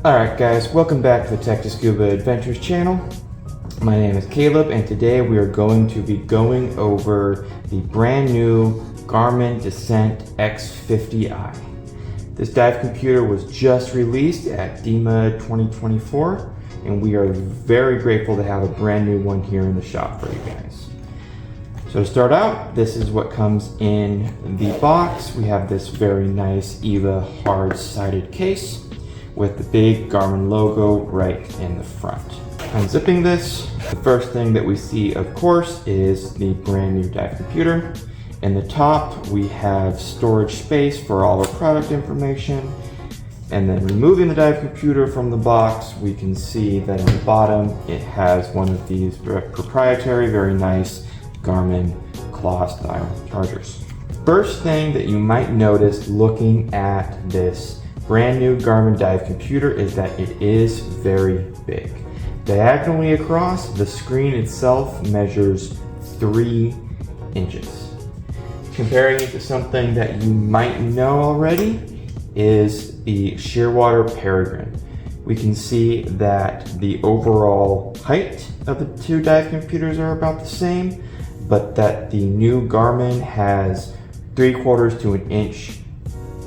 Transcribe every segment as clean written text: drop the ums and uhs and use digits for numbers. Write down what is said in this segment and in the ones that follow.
Alright guys, welcome back to the Tech to Scuba Adventures channel. My name is Caleb and today we are going to be going over the brand new Garmin Descent X50i. This dive computer was just released at DEMA 2024 and we are very grateful to have a brand new one here in the shop for you guys. So to start out, this is what comes in the box. We have this very nice EVA hard-sided case with the big Garmin logo right in the front. Unzipping this, the first thing that we see, of course, is the brand new dive computer. In the top, we have storage space for all our product information. And then removing the dive computer from the box, we can see that in the bottom, it has one of these proprietary, very nice Garmin claw style chargers. First thing that you might notice looking at this brand new Garmin dive computer is that it is very big. Diagonally across, the screen itself measures 3 inches. Comparing it to something that you might know already is the Shearwater Peregrine. We can see that the overall height of the two dive computers are about the same, but that the new Garmin has 3/4 to an inch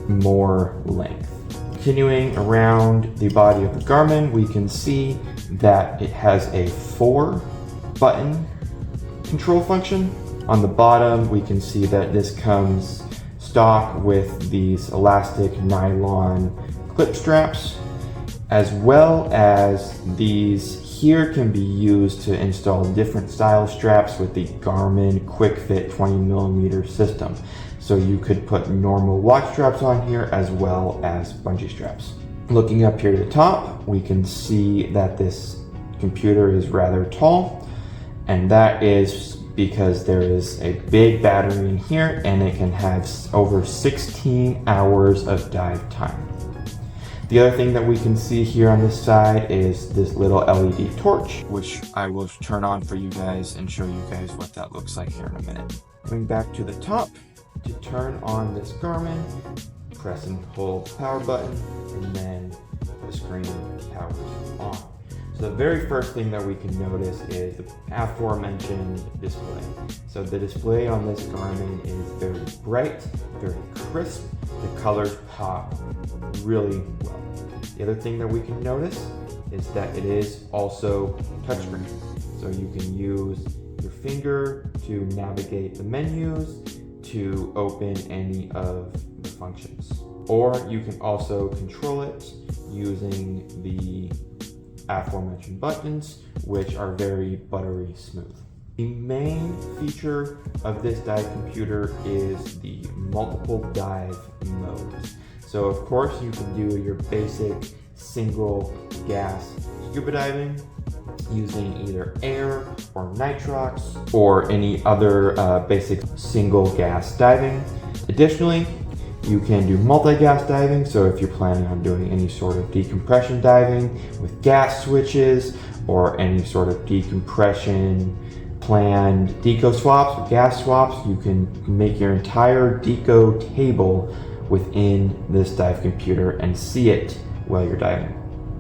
more length. Continuing around the body of the Garmin, we can see that it has a 4-button control function. On the bottom, we can see that this comes stock with these elastic nylon clip straps, as well as these here can be used to install different style straps with the Garmin Quick Fit 20mm system. So you could put normal watch straps on here as well as bungee straps. Looking up here to the top, we can see that this computer is rather tall, and that is because there is a big battery in here and it can have over 16 hours of dive time. The other thing that we can see here on this side is this little LED torch, which I will turn on for you guys and show you guys what that looks like here in a minute. Coming back to the top, to turn on this Garmin, press and hold the power button, and then the screen powers on. So the very first thing that we can notice is the aforementioned display. So the display on this Garmin is very bright, very crisp. The colors pop really well. The other thing that we can notice is that it is also touchscreen. So you can use your finger to navigate the menus, to open any of the functions. Or you can also control it using the aforementioned buttons, which are very buttery smooth. The main feature of this dive computer is the multiple dive modes. So of course you can do your basic single gas scuba diving using either air or nitrox or any other basic single gas diving. Additionally, you can do multi-gas diving, so if you're planning on doing any sort of decompression diving with gas switches or any sort of decompression planned deco swaps or gas swaps, you can make your entire deco table within this dive computer and see it while you're diving.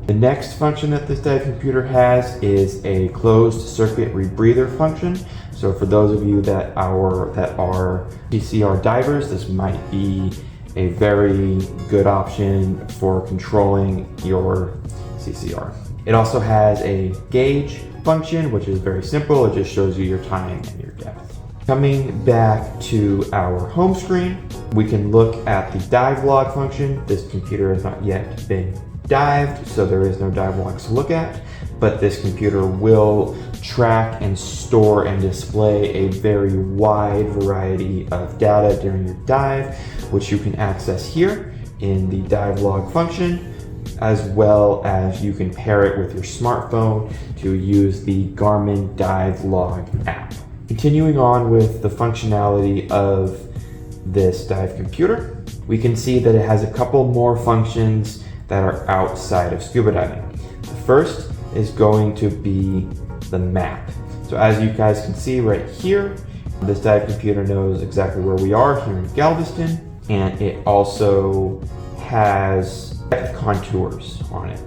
The next function that this dive computer has is a closed circuit rebreather function. So for those of you that are CCR divers, this might be a very good option for controlling your CCR. It also has a gauge function, which is very simple. It just shows you your time and your depth. Coming back to our home screen, we can look at the dive log function. This computer has not yet been dived, so there is no dive logs to look at, but this computer will track and store and display a very wide variety of data during your dive, which you can access here in the dive log function, as well as you can pair it with your smartphone to use the Garmin Dive Log app. Continuing on with the functionality of this dive computer, we can see that it has a couple more functions that are outside of scuba diving. The first is going to be the map. So as you guys can see right here, this dive computer knows exactly where we are here in Galveston, and it also has depth contours on it.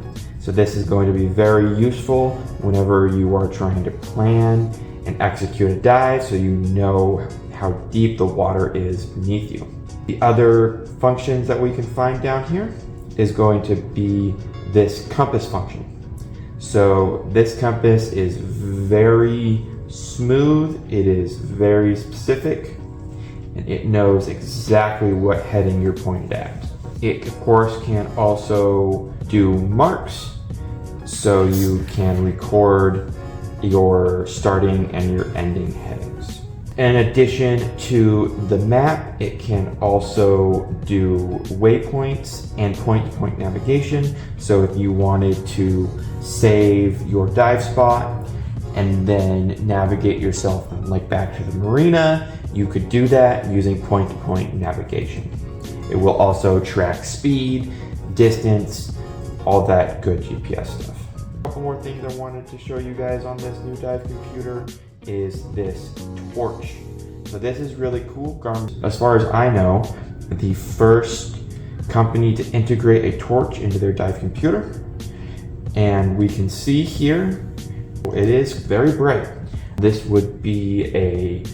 So this is going to be very useful whenever you are trying to plan and execute a dive so you know how deep the water is beneath you. The other functions that we can find down here is going to be this compass function. So this compass is very smooth, it is very specific, and it knows exactly what heading you're pointed at. It of course can also do marks, so you can record your starting and your ending headings. In addition to the map, it can also do waypoints and point-to-point navigation. So if you wanted to save your dive spot and then navigate yourself like back to the marina, you could do that using point-to-point navigation. It will also track speed, distance, all that good GPS stuff. A couple more things I wanted to show you guys on this new dive computer is this torch. So this is really cool. Garmin, as far as I know, the first company to integrate a torch into their dive computer. And we can see here, it is very bright. This would be a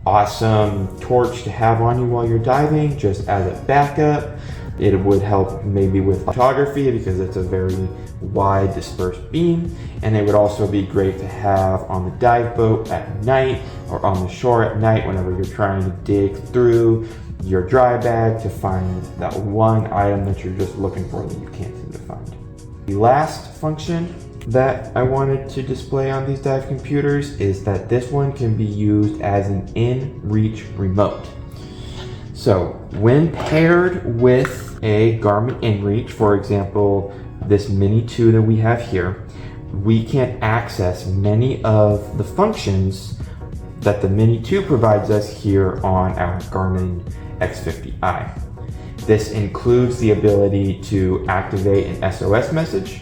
awesome torch to have on you while you're diving, just as a backup. It would help maybe with photography because it's a very wide dispersed beam, and it would also be great to have on the dive boat at night or on the shore at night whenever you're trying to dig through your dry bag to find that one item that you're just looking for that you can't seem to find. The last function that I wanted to display on these dive computers is that this one can be used as an in-reach remote. So when paired with a Garmin InReach, for example, this Mini 2 that we have here, we can access many of the functions that the Mini 2 provides us here on our Garmin X50i. This includes the ability to activate an SOS message.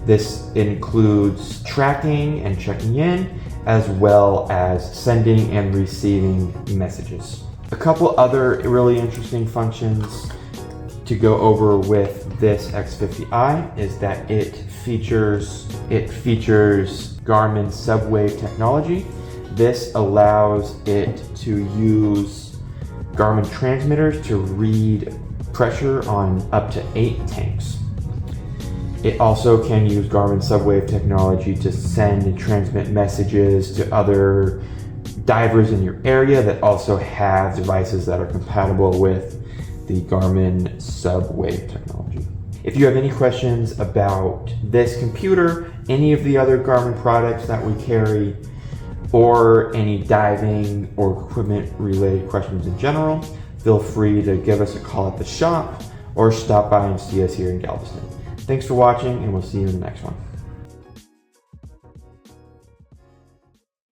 This includes tracking and checking in, as well as sending and receiving messages. A couple other really interesting functions to go over with this X50i is that it features Garmin subwave technology. This allows it to use Garmin transmitters to read pressure on up to 8 tanks. It also can use Garmin subwave technology to send and transmit messages to other divers in your area that also have devices that are compatible with the Garmin subwave technology. If you have any questions about this computer, any of the other Garmin products that we carry, or any diving or equipment related questions in general, feel free to give us a call at the shop or stop by and see us here in Galveston. Thanks for watching, and we'll see you in the next one.